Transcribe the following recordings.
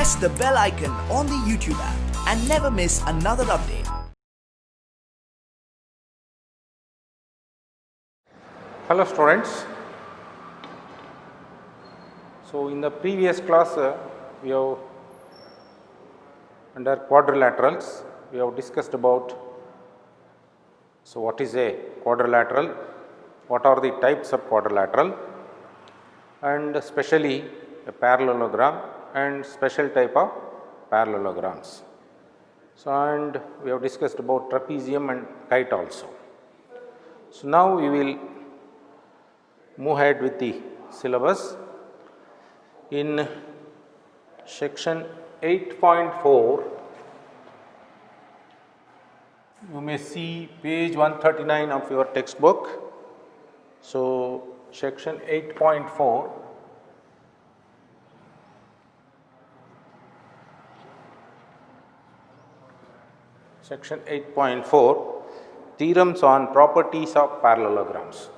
press the bell icon on the YouTube app and never miss another update. Hello students. So in the previous class we have under quadrilaterals we have discussed about what is a quadrilateral, what are the types of quadrilateral, and especially a parallelogram and special type of parallelograms. So and we have discussed about trapezium and kite also. So now we will move ahead with the syllabus. In section 8.4 you may see page 139 of your textbook. So section 8.4, section 8.4, theorems on properties of parallelograms.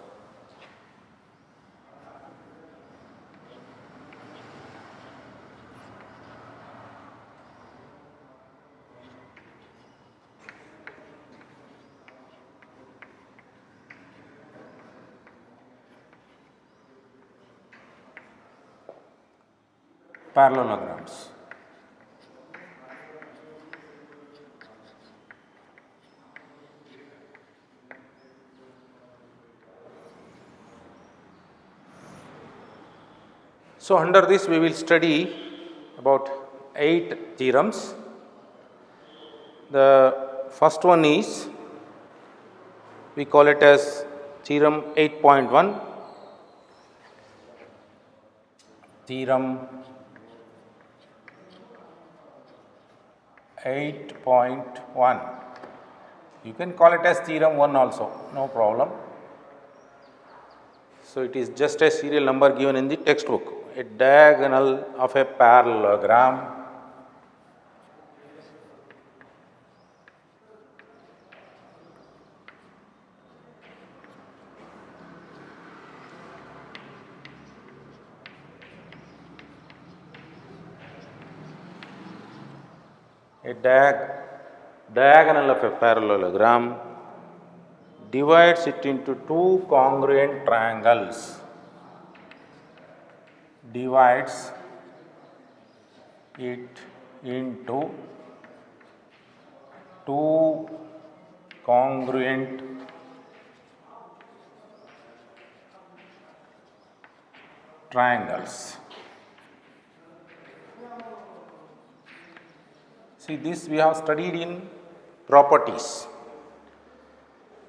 Parallelograms. So under this we will study about 8 theorems. The first one is, we call it as theorem 8.1, theorem 8.1. You can call it as theorem 1 also, no problem. So it is just a serial number given in the textbook. A diagonal of a parallelogram diagonal of a parallelogram divides it into two congruent triangles, divides it into two congruent triangles. See, this we have studied in properties.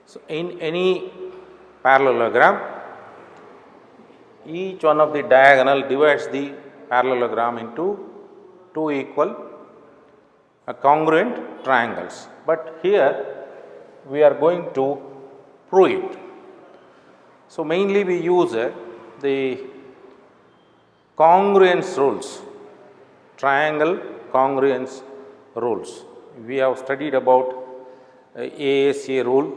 So in any parallelogram, each one of the diagonal divides the parallelogram into two equal congruent triangles. But here we are going to prove it. So mainly we use the congruence rules, triangle congruence rules. We have studied about ASA rule,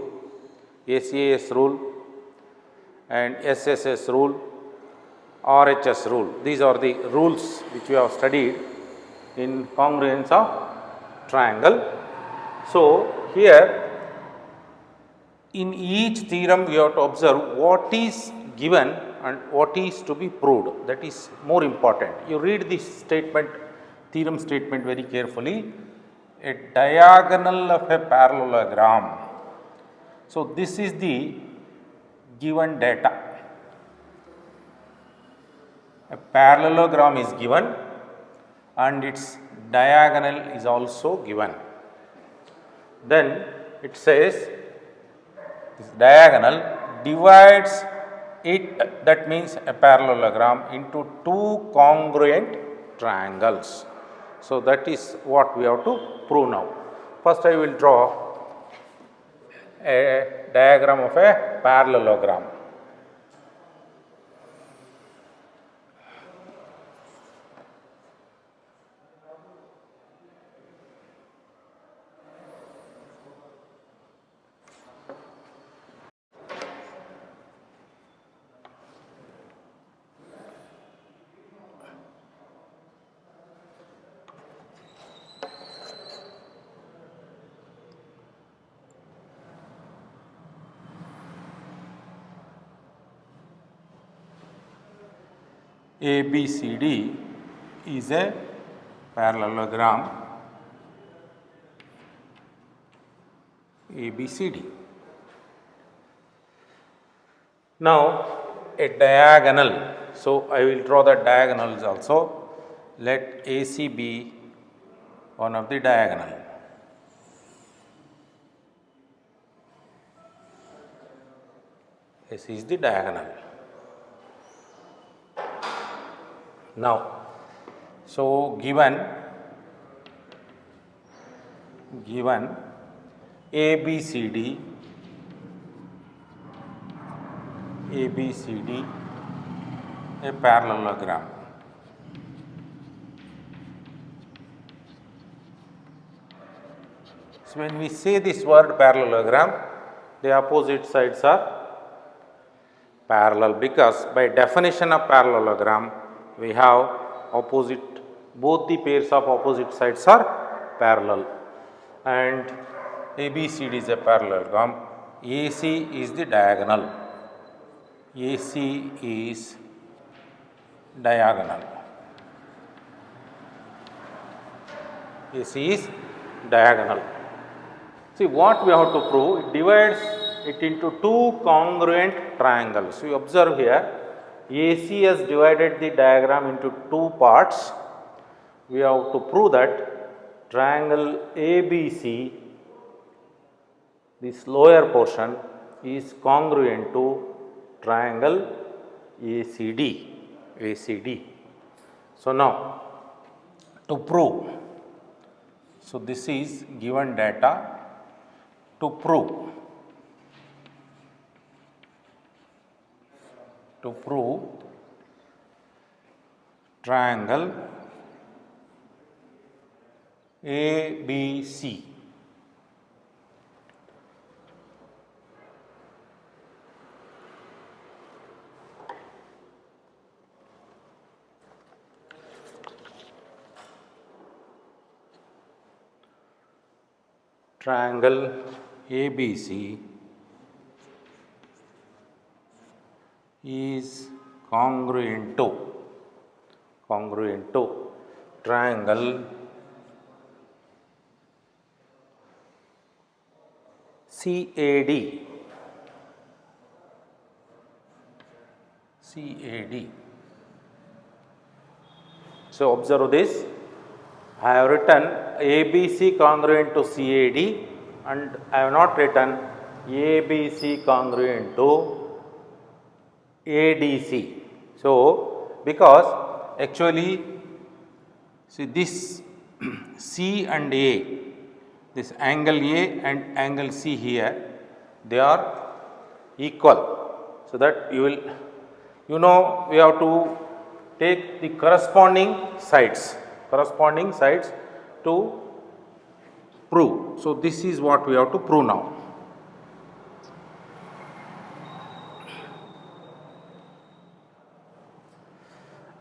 ACAS rule and SSS rule, RHS rule. These are the rules which we have studied in congruence of triangle. So here in each theorem we have to observe what is given and what is to be proved. That is more important. You read this statement, theorem statement very carefully. A diagonal of a parallelogram. So this is the given data. A parallelogram is given and its diagonal is also given. Then it says this diagonal divides it, that means a parallelogram, into two congruent triangles. So that is what we have to prove now. First I will draw a diagram of a parallelogram. ABCD is a parallelogram ABCD. Now a diagonal, so I will draw the diagonals also. Let AC be one of the diagonal. This is the diagonal. Now, so given ABCD a parallelogram. So when we say this word parallelogram, the opposite sides are parallel, because by definition of parallelogram we have opposite, both the pairs of opposite sides are parallel, and ABCD is a parallelogram. AC is the diagonal. AC is diagonal. AC is diagonal. See what we have to prove, it divides it into two congruent triangles. We observe here AC has divided the diagram into two parts. We have to prove that triangle ABC, this lower portion, is congruent to triangle ACD. So now to prove, so this is given data. To prove triangle ABC, triangle ABC is congruent to triangle CAD. So observe this, I have written ABC congruent to CAD and I have not written ABC congruent to ADC. So because actually see this C and A, this angle A and angle C here, they are equal. So that you will, we have to take the corresponding sides to prove. So this is what we have to prove now.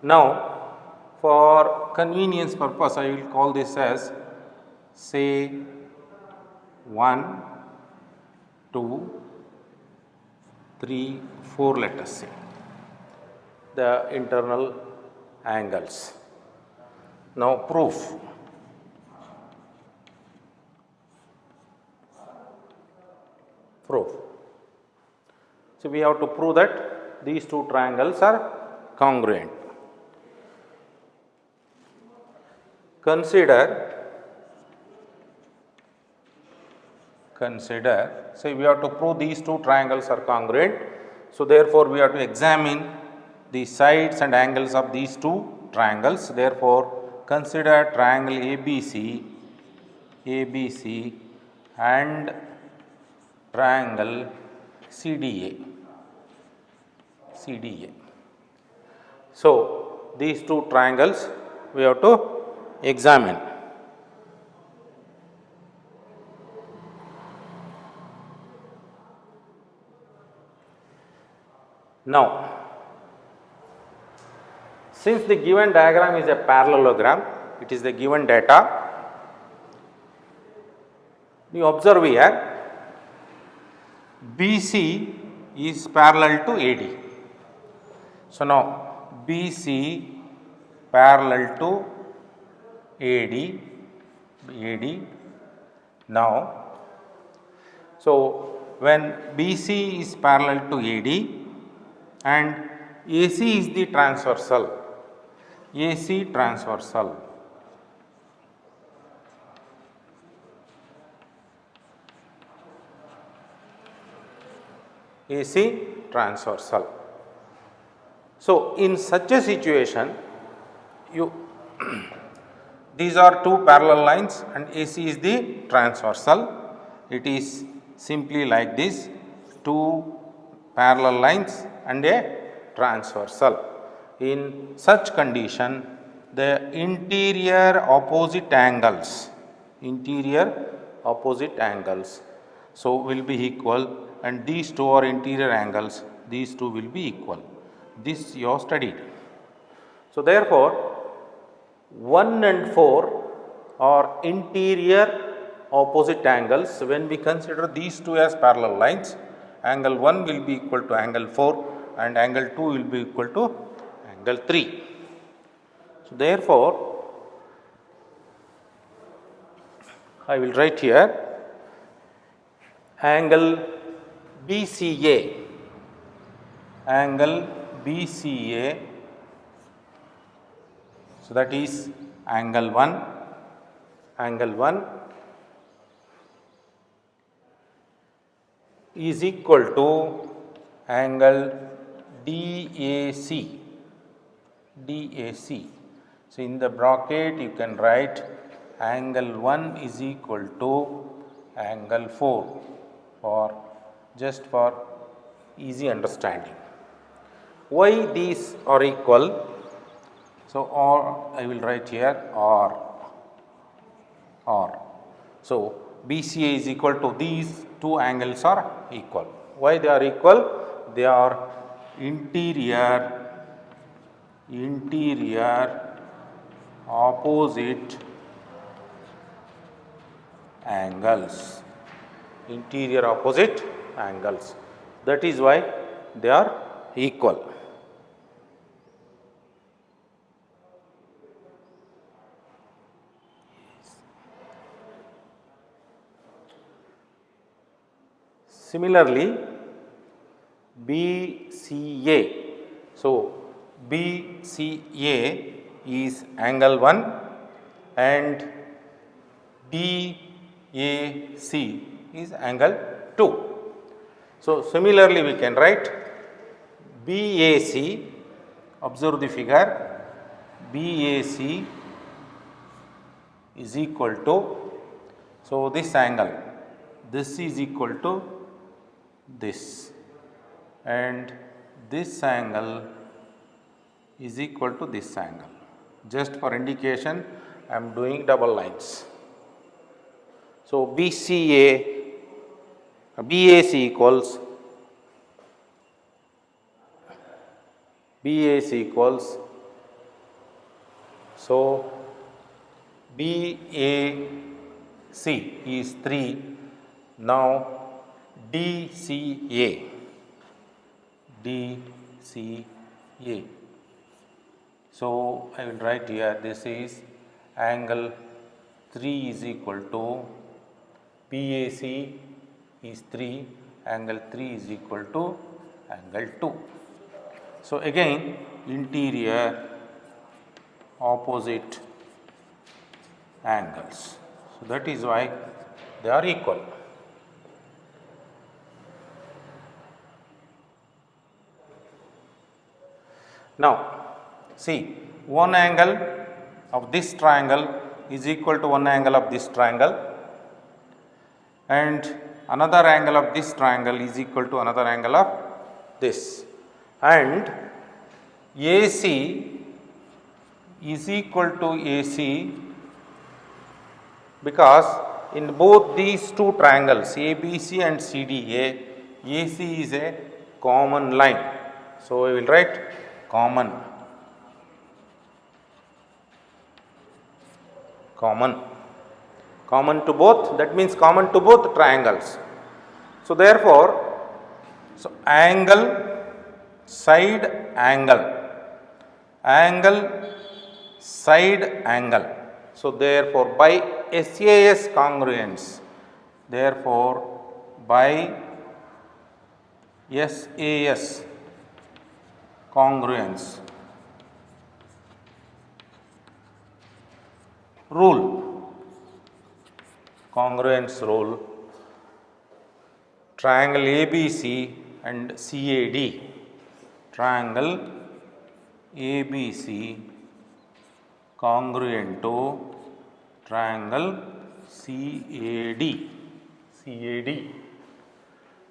Now for convenience purpose I will call this as say 1, 2, 3, 4, let us say the internal angles. Now proof. So we have to prove that these two triangles are congruent. Consider, say we have to prove these two triangles are congruent. So therefore we have to examine the sides and angles of these two triangles. Therefore consider triangle ABC and triangle CDA. So these two triangles we have to examine. Now since the given diagram is a parallelogram, it is the given data. You observe here BC is parallel to AD. So now BC parallel to AD. Now, so when BC is parallel to AD and AC is the transversal, AC transversal. AC transversal. So, in such a situation, you these are two parallel lines and AC is the transversal. It is simply like this, two parallel lines and a transversal. In such condition, the interior opposite angles, so will be equal, and these two are interior angles, these two will be equal. This you have studied. So, therefore, 1 and 4 are interior opposite angles. When we consider these two as parallel lines, angle 1 will be equal to angle 4 and angle 2 will be equal to angle 3. So, therefore, I will write here angle BCA, so that is angle 1 is equal to angle DAC. So, in the bracket you can write angle 1 is equal to angle 4 for easy understanding. Why these are equal? So, or I will write here or. So, BCA is equal to these two angles are equal. Why they are equal? They are interior opposite angles. That is why they are equal. Similarly, BCA. So, BCA is angle 1 and DAC is angle 2. So, similarly we can write BAC, observe the figure, BAC is equal to, so this angle, this is equal to this, and this angle is equal to this angle. Just for indication, I am doing double lines. So, BAC equals so BAC is 3. Now, DCA. So, I will write here, this is angle 3 is equal to BAC is 3, angle 3 is equal to angle 2. So, again interior opposite angles. So, that is why they are equal. Now, see, one angle of this triangle is equal to one angle of this triangle, and another angle of this triangle is equal to another angle of this, and AC is equal to AC because in both these two triangles ABC and CDA, AC is a common line. So, I will write common to both, that means common to both triangles. So, therefore, so angle, side angle. angle, side angle. So, therefore, by SAS congruence, therefore, by SAS congruence rule, congruence rule, triangle ABC and CAD, triangle ABC congruent to triangle CAD.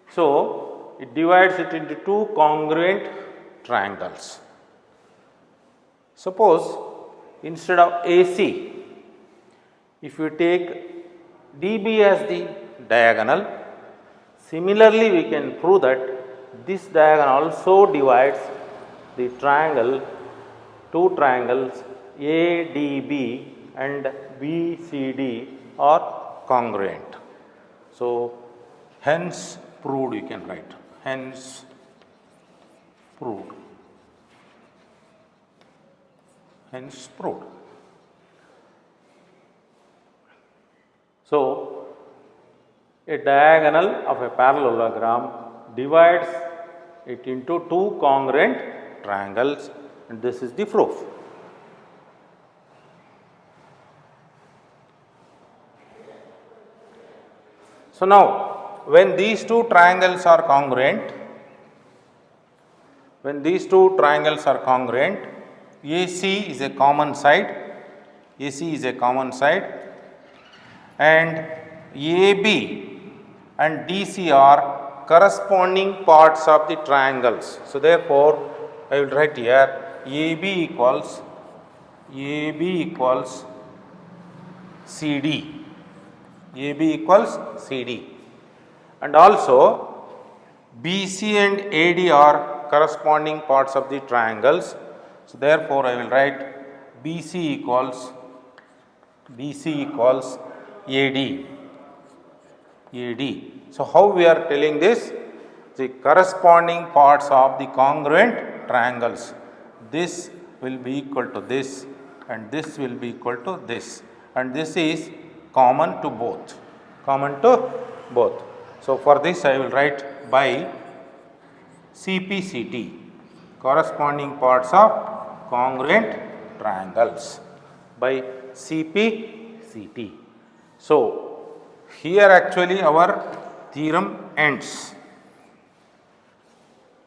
So, it divides it into two congruent triangles. Suppose instead of AC, if you take DB as the diagonal, similarly we can prove that this diagonal also divides the triangle, two triangles ADB and BCD are congruent. So, hence proved you can write, hence proved, hence proved. So, a diagonal of a parallelogram divides it into two congruent triangles, and this is the proof. So, now when these two triangles are congruent, AC is a common side, and AB and DC are corresponding parts of the triangles. So, therefore, I will write here AB equals CD, and also BC and AD are corresponding parts of the triangles. So, therefore, I will write BC equals AD. So, how we are telling this? The corresponding parts of the congruent triangles. This will be equal to this, and this will be equal to this, and this is common to both. So, for this I will write by CPCT, corresponding parts of congruent triangles, by CPCT. So, here actually our theorem ends.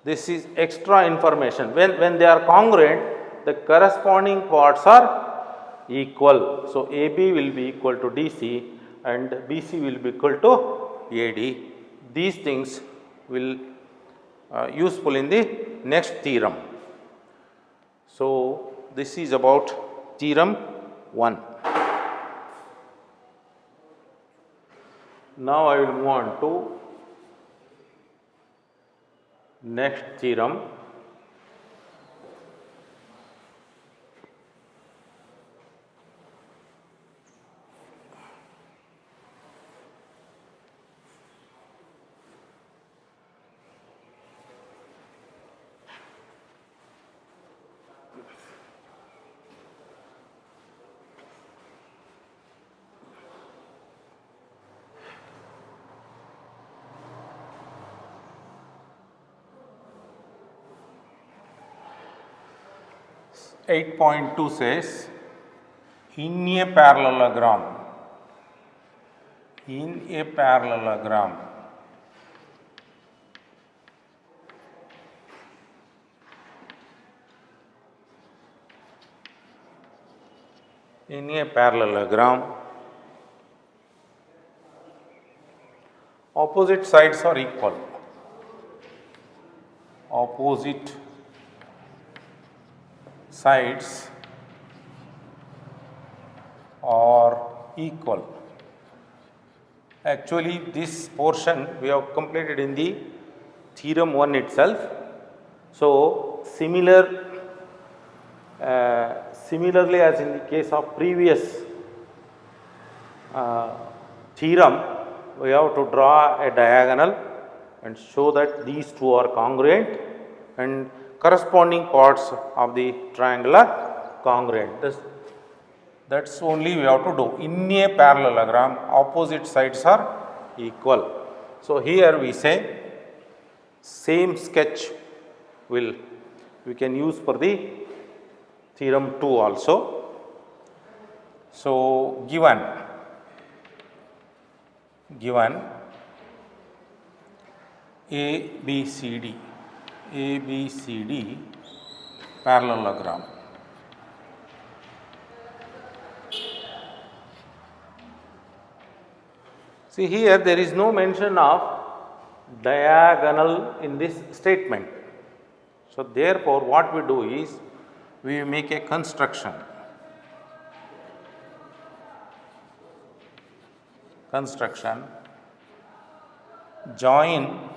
This is extra information. When they are congruent, the corresponding parts are equal. So, AB will be equal to DC and BC will be equal to AD. These things will useful in the next theorem. So, this is about theorem 1. Now, I will move on to next theorem. Eight 8.2 says, in a parallelogram, opposite sides are equal. Opposite sides are equal. Actually, this portion we have completed in the theorem 1 itself. So, similarly as in the case of previous theorem, we have to draw a diagonal and show that these two are congruent, and corresponding parts of the triangle are congruent. That's only we have to do. In a parallelogram, opposite sides are equal. So here we say same sketch we can use for the theorem 2 also. So given ABCD parallelogram. See here there is no mention of diagonal in this statement. So therefore what we do is we make a construction. Join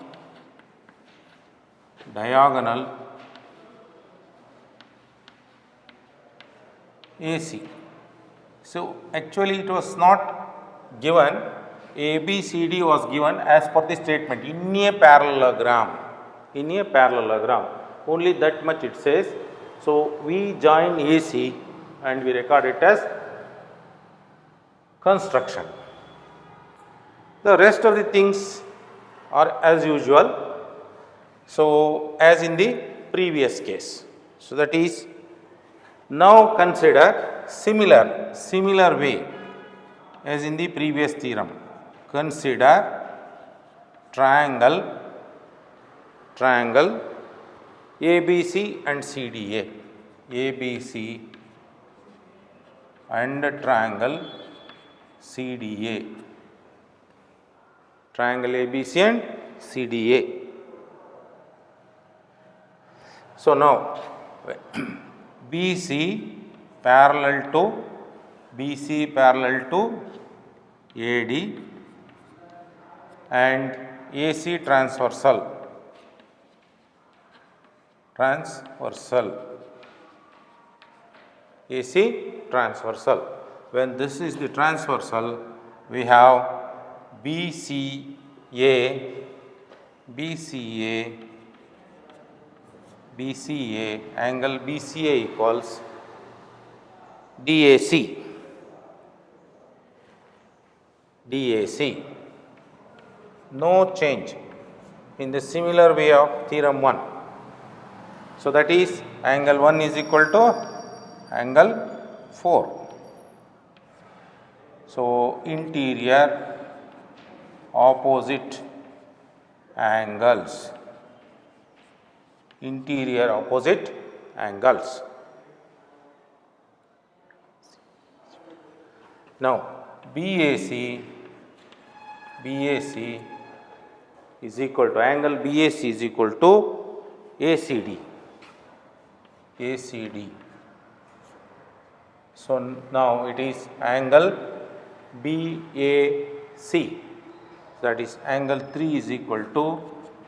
diagonal AC. So actually it was not given, ABCD was given as per the statement in a parallelogram. Only that much it says. So we join AC and we record it as construction. The rest of the things are as usual. So as in the previous case. So that is, now consider similar way as in the previous theorem. Consider triangle ABC and CDA. ABC and triangle CDA. Triangle ABC and CDA. So now BC parallel to AD and AC transversal. AC transversal. When this is the transversal, we have BCA angle BCA equals DAC. No change in the similar way of theorem 1. So that is angle 1 is equal to angle 4. So interior opposite angles. Now BAC is equal to angle BAC is equal to ACD. So now it is angle BAC, that is angle 3 is equal to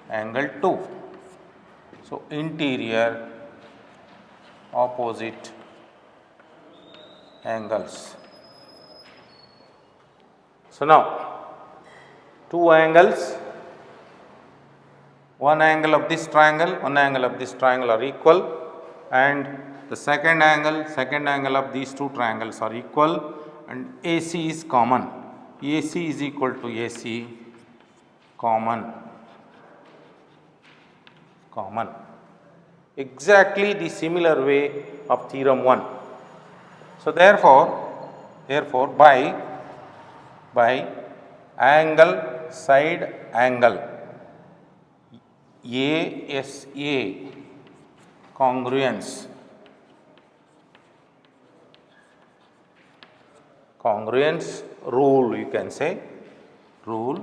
angle 2. So interior opposite angles. So now two angles, one angle of this triangle, one angle of this triangle are equal, and the second angle of these two triangles are equal, and AC is common. AC is equal to AC, common. Exactly the similar way of theorem 1. So therefore by angle side angle ASA congruence rule, you can say rule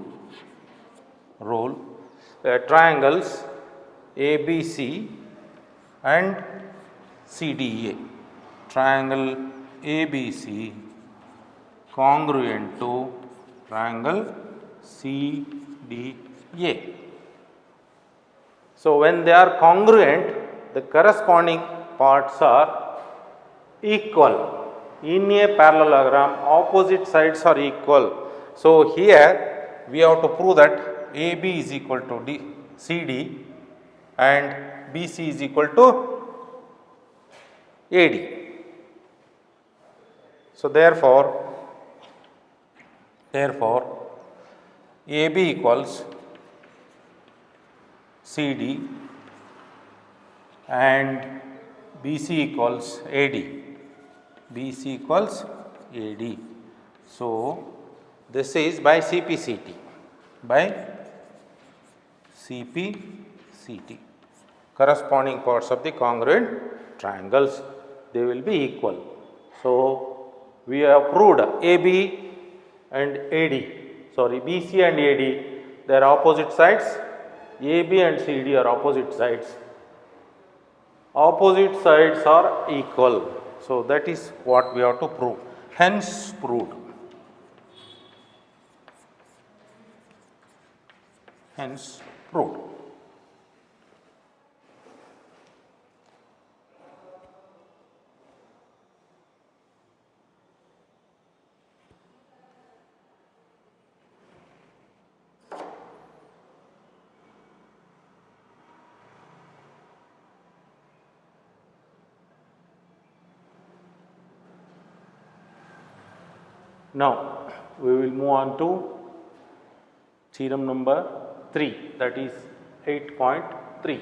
triangles ABC and CDA, triangle ABC congruent to triangle CDA. So when they are congruent, the corresponding parts are equal. In a parallelogram, opposite sides are equal. So here we have to prove that AB is equal to CD and BC is equal to AD. So therefore AB equals CD and BC equals AD. BC equals AD. So this is by CPCT. By CPCT. Corresponding parts of the congruent triangles, they will be equal. So we have proved AB and AD, sorry, BC and AD, they are opposite sides. AB and CD are opposite sides. Opposite sides are equal. So that is what we have to prove. Hence proved. Hence proved. Now we will move on to theorem number 3, that is 8.3.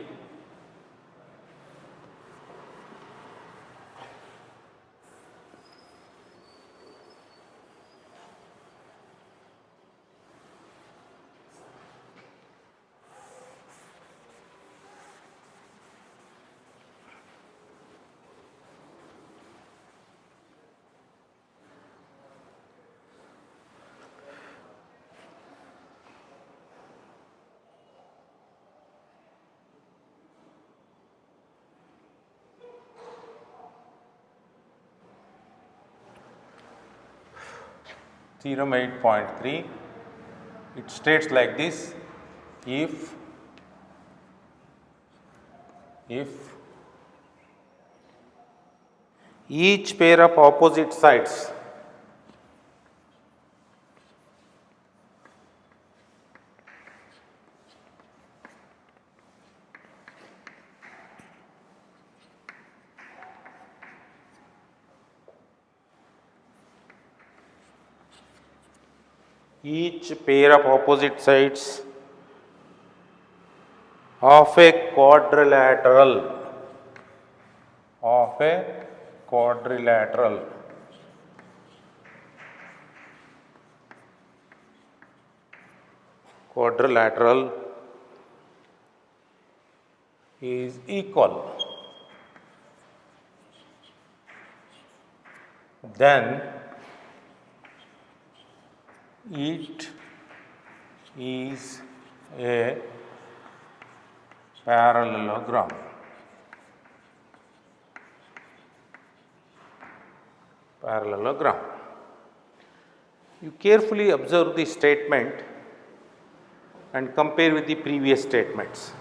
Theorem 8.3, it states like this: if each pair of opposite sides of a quadrilateral is equal, then it is a parallelogram. You carefully observe the statement and compare with the previous statements.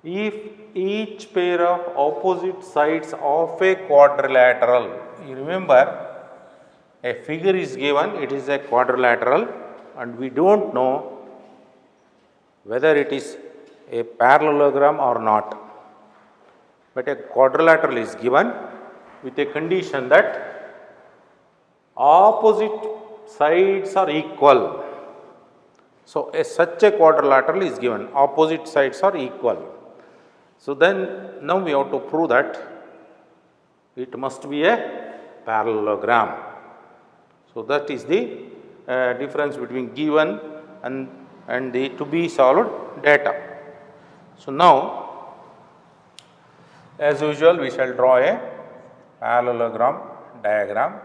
If each pair of opposite sides of a quadrilateral, you remember a figure is given, it is a quadrilateral, and we do not know whether it is a parallelogram or not. But a quadrilateral is given with a condition that opposite sides are equal. So such a quadrilateral is given, opposite sides are equal. So then now we have to prove that it must be a parallelogram. So that is the difference between given and the to be solved data. So now, as usual, we shall draw a parallelogram diagram.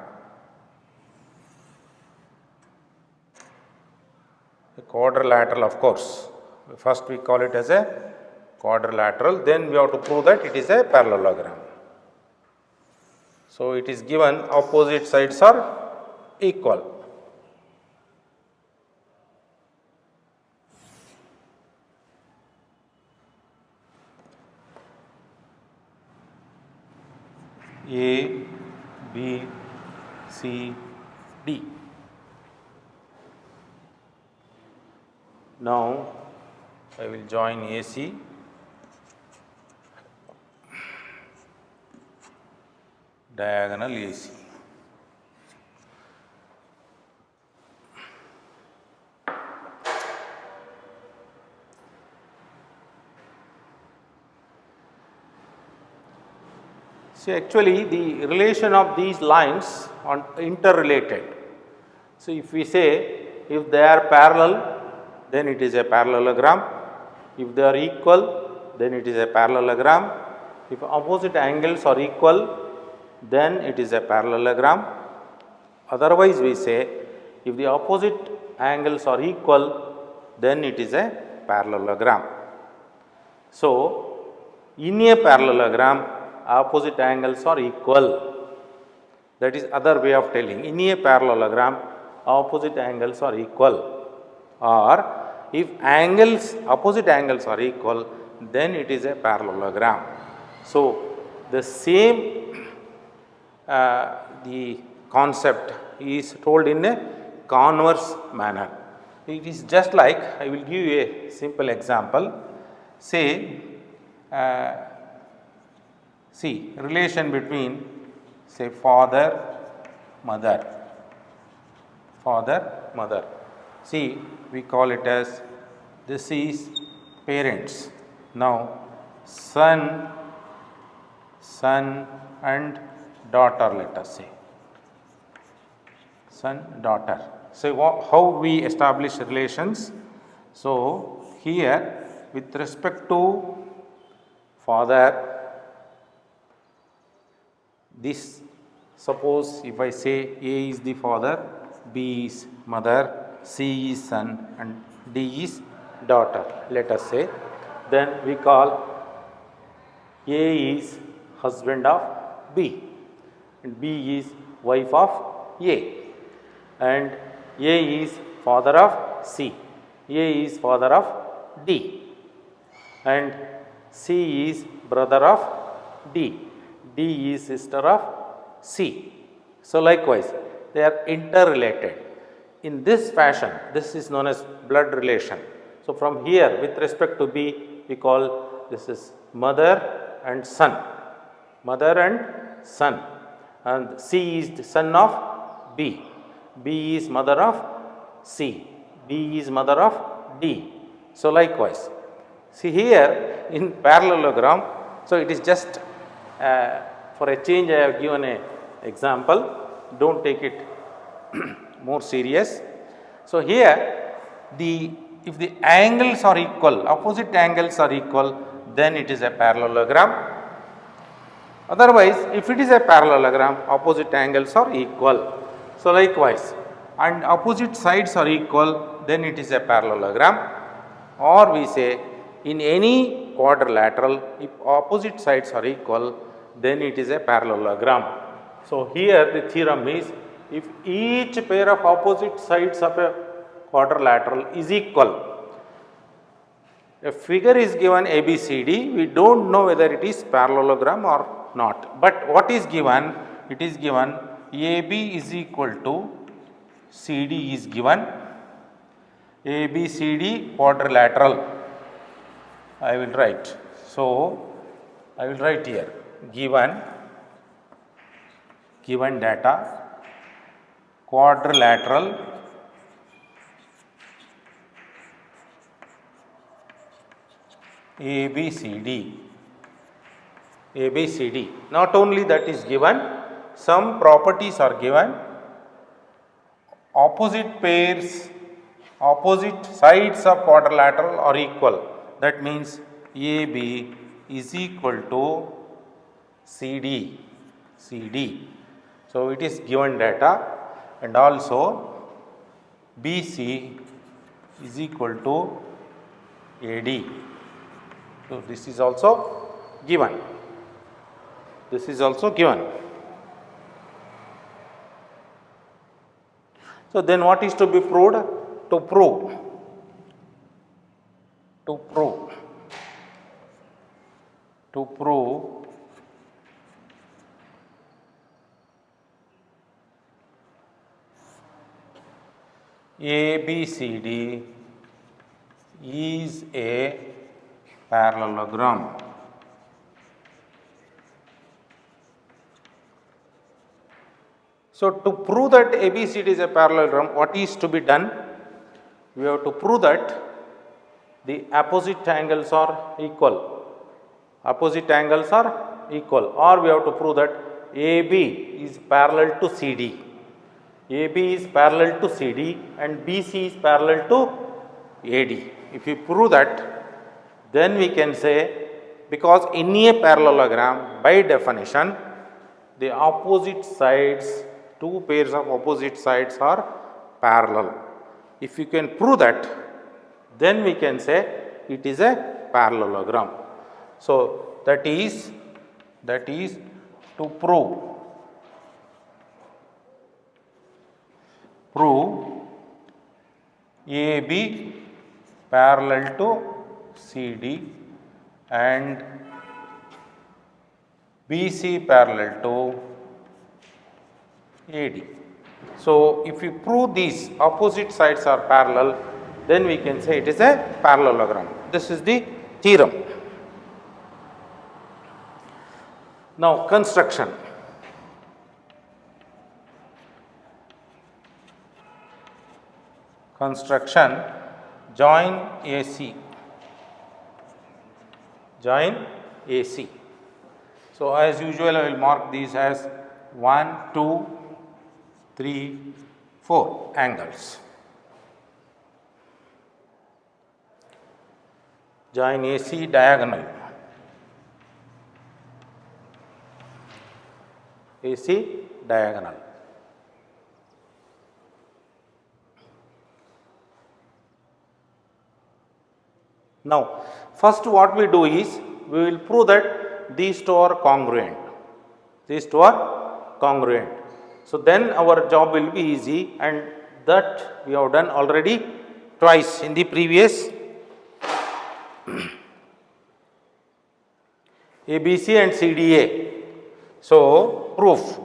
A quadrilateral, of course. First we call it as a quadrilateral, then we have to prove that it is a parallelogram. So it is given opposite sides are equal. A, B, C, D. Now I will join AC diagonal AC. See, actually the relation of these lines are interrelated. So, if we say if they are parallel, then it is a parallelogram. If they are equal, then it is a parallelogram. If opposite angles are equal, then it is a parallelogram. Otherwise, we say if the opposite angles are equal, then it is a parallelogram. So, in a parallelogram, opposite angles are equal. That is other way of telling. In a parallelogram, opposite angles are equal. Or if opposite angles are equal, then it is a parallelogram. So, the same the concept is told in a converse manner. It is just like, I will give you a simple example. Say, see relation between say father, mother. See, we call it as this is parents. Now, son and daughter, let us say. Son, daughter. So, how we establish relations? So, here with respect to father, this, suppose if I say A is the father, B is mother, C is son and D is daughter, let us say, then we call A is husband of B and B is wife of A and A is father of C, A is father of D and C is brother of D, D is sister of C. So, likewise they are interrelated. In this fashion, this is known as blood relation. So, from here with respect to B, we call this is mother and son, and C is the son of B, B is mother of C, D is mother of D. So, likewise, see here in parallelogram, so it is just for a change I have given a example, do not take it more serious. So, here if the angles are equal, opposite angles are equal, then it is a parallelogram. Otherwise, if it is a parallelogram, opposite angles are equal. So, likewise, and opposite sides are equal, then it is a parallelogram. Or we say in any quadrilateral, if opposite sides are equal, then it is a parallelogram. So, here the theorem is, if each pair of opposite sides of a quadrilateral is equal, a figure is given ABCD, we do not know whether it is parallelogram or not, but what is given? It is given AB is equal to CD is given, ABCD quadrilateral, I will write. So, I will write here given data, quadrilateral ABCD. Not only that is given, some properties are given. Opposite sides of quadrilateral are equal. That means AB is equal to CD. So, it is given data, and also BC is equal to AD. So, this is also given. So, then what is to be proved? To prove ABCD is a parallelogram. So, to prove that ABCD is a parallelogram, what is to be done? We have to prove that the opposite angles are equal. Opposite angles are equal, or we have to prove that AB is parallel to CD. AB is parallel to CD and BC is parallel to AD. If we prove that, then we can say, because in a parallelogram, by definition, the opposite sides, two pairs of opposite sides are parallel. If you can prove that, then we can say it is a parallelogram. So, that is to prove AB parallel to CD and BC parallel to AD. So, if we prove these opposite sides are parallel, then we can say it is a parallelogram. This is the theorem. Now, construction. Construction, join AC. Join AC. So, as usual, I will mark these as 1, 2, 3, 4 angles. Join AC diagonal. AC diagonal. Now, first what we do is, we will prove that these two are congruent. These two are congruent. So, then our job will be easy, and that we have done already twice in the previous ABC and CDA. So, proof.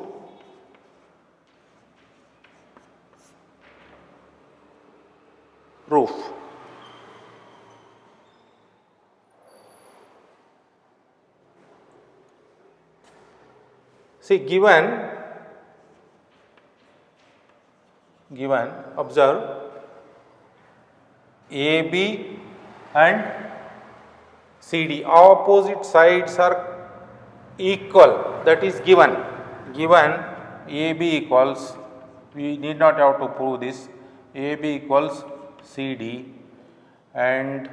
Proof. See, given observe AB and CD opposite sides are equal, that is given AB equals, we need not have to prove this, AB equals CD and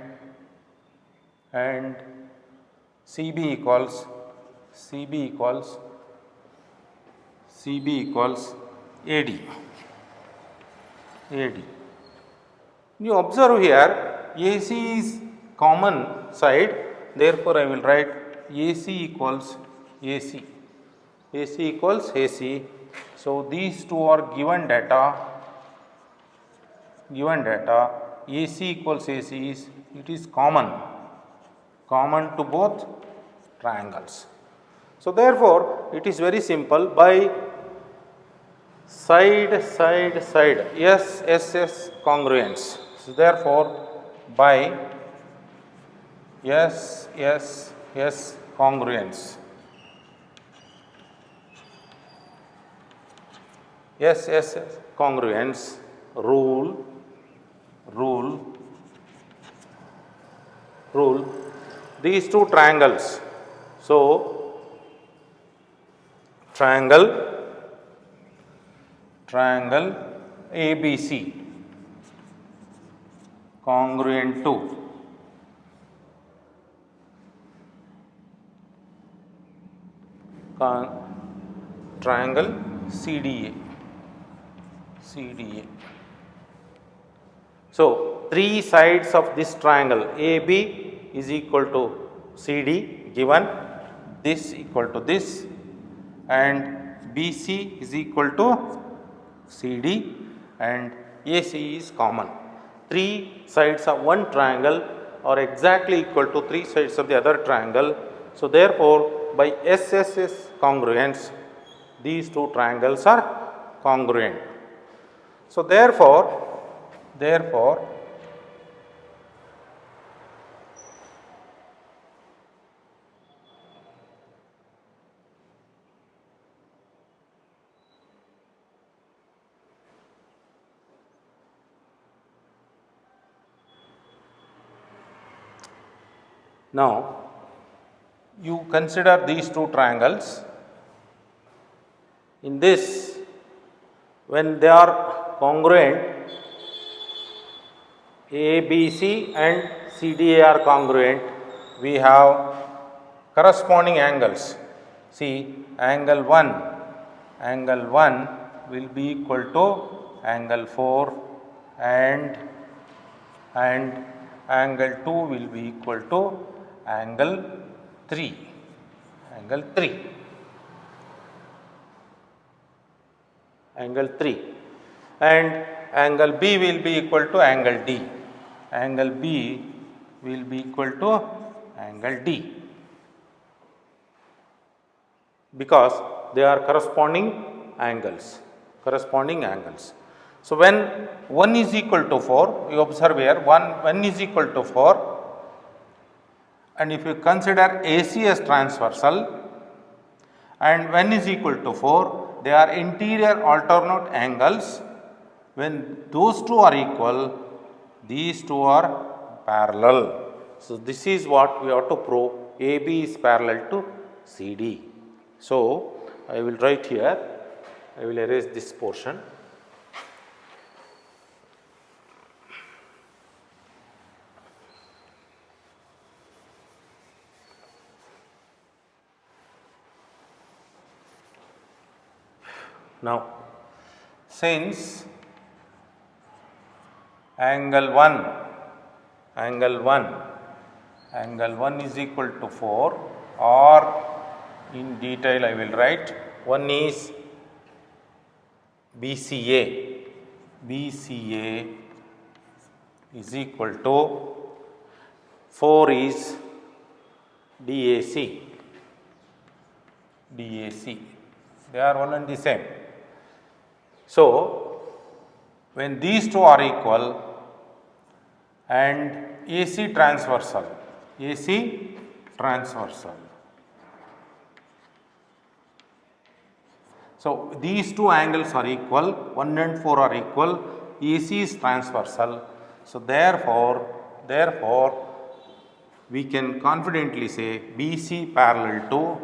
CB equals AD. You observe here, AC is common side, therefore I will write AC equals AC. AC equals AC. So, these two are given data. AC equals AC is, it is common to both triangles. So, therefore, it is very simple, by side S congruence. So, therefore, by S congruence, S congruence rule these two triangles. So, triangle ABC congruent to triangle CDA. So, three sides of this triangle AB is equal to CD, given this equal to this, and BC is equal to CD, and AC is common. Three sides of one triangle are exactly equal to three sides of the other triangle. So, therefore, by SSS congruence, these two triangles are congruent. So, therefore Now, you consider these two triangles. In this, when they are congruent, ABC and CDA are congruent, we have corresponding angles. See, angle 1 will be equal to angle 4 and angle 2 will be equal to angle 3. Angle 3 and angle B will be equal to angle D. Angle B will be equal to angle D because they are corresponding angles. So, when 1 is equal to 4, you observe here 1 is equal to 4, and if you consider AC as transversal and 1 is equal to 4, they are interior alternate angles. When those two are equal, these two are parallel. So, this is what we have to prove. AB is parallel to CD. So, I will write here, I will erase this portion. Now, since angle 1 is equal to 4, or in detail I will write, one is BCA is equal to 4 is DAC. They are one and the same. So, when these two are equal and AC transversal, so these two angles are equal, 1 and 4 are equal, AC is transversal. So, therefore we can confidently say BC parallel to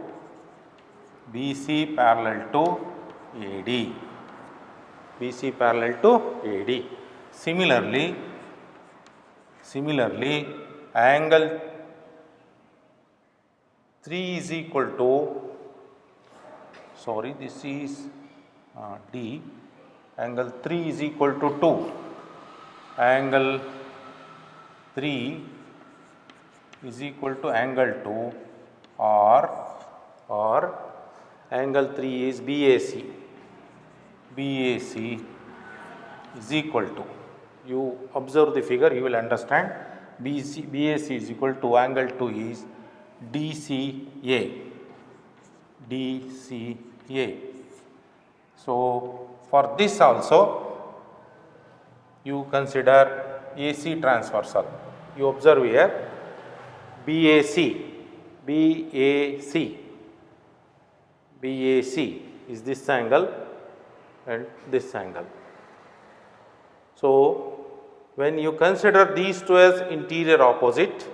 AD. Similarly, angle 3 is equal to, this is D, angle 3 is equal to 2. Angle 3 is equal to angle 2, or angle 3 is BAC is equal to, you observe the figure, you will understand, BAC is equal to angle 2 is DCA. So, for this also you consider AC transversal. You observe here BAC is this angle and this angle. So, when you consider these two as interior opposite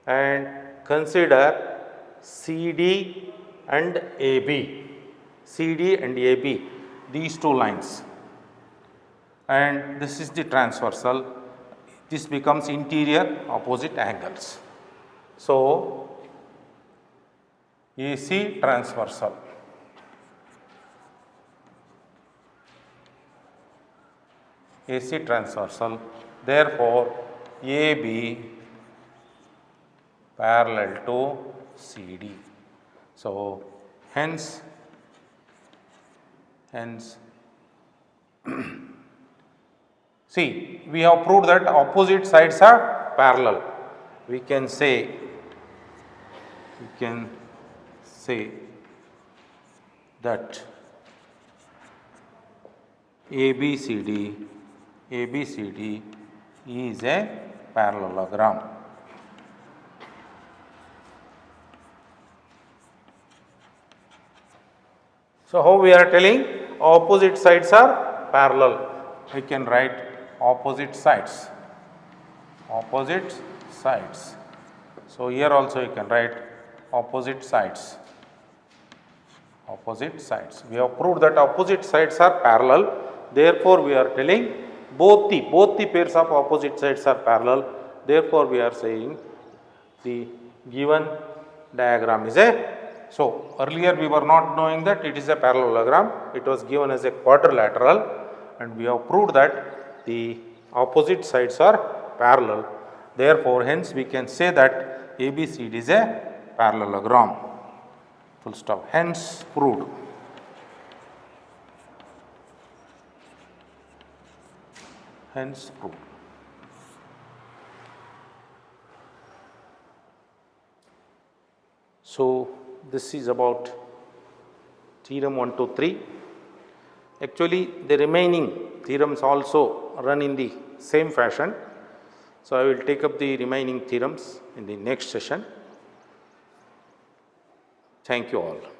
and consider CD and AB, these two lines, and this is the transversal, this becomes interior opposite angles. So, AC transversal, therefore AB parallel to CD. So, hence see, we have proved that opposite sides are parallel. We can say that ABCD is a parallelogram. So, how we are telling opposite sides are parallel? We can write opposite sides. So, here also you can write opposite sides. Opposite sides. We have proved that opposite sides are parallel. Therefore, we are telling both the pairs of opposite sides are parallel. Therefore, we are saying the given diagram is a. So, earlier we were not knowing that it is a parallelogram. It was given as a quadrilateral, and we have proved that the opposite sides are parallel. Therefore, hence we can say that ABCD is a parallelogram. Full stop. Hence proved. Hence proved. So, this is about theorem 1, 2, 3. Actually, the remaining theorems also run in the same fashion. So, I will take up the remaining theorems in the next session. Thank you all.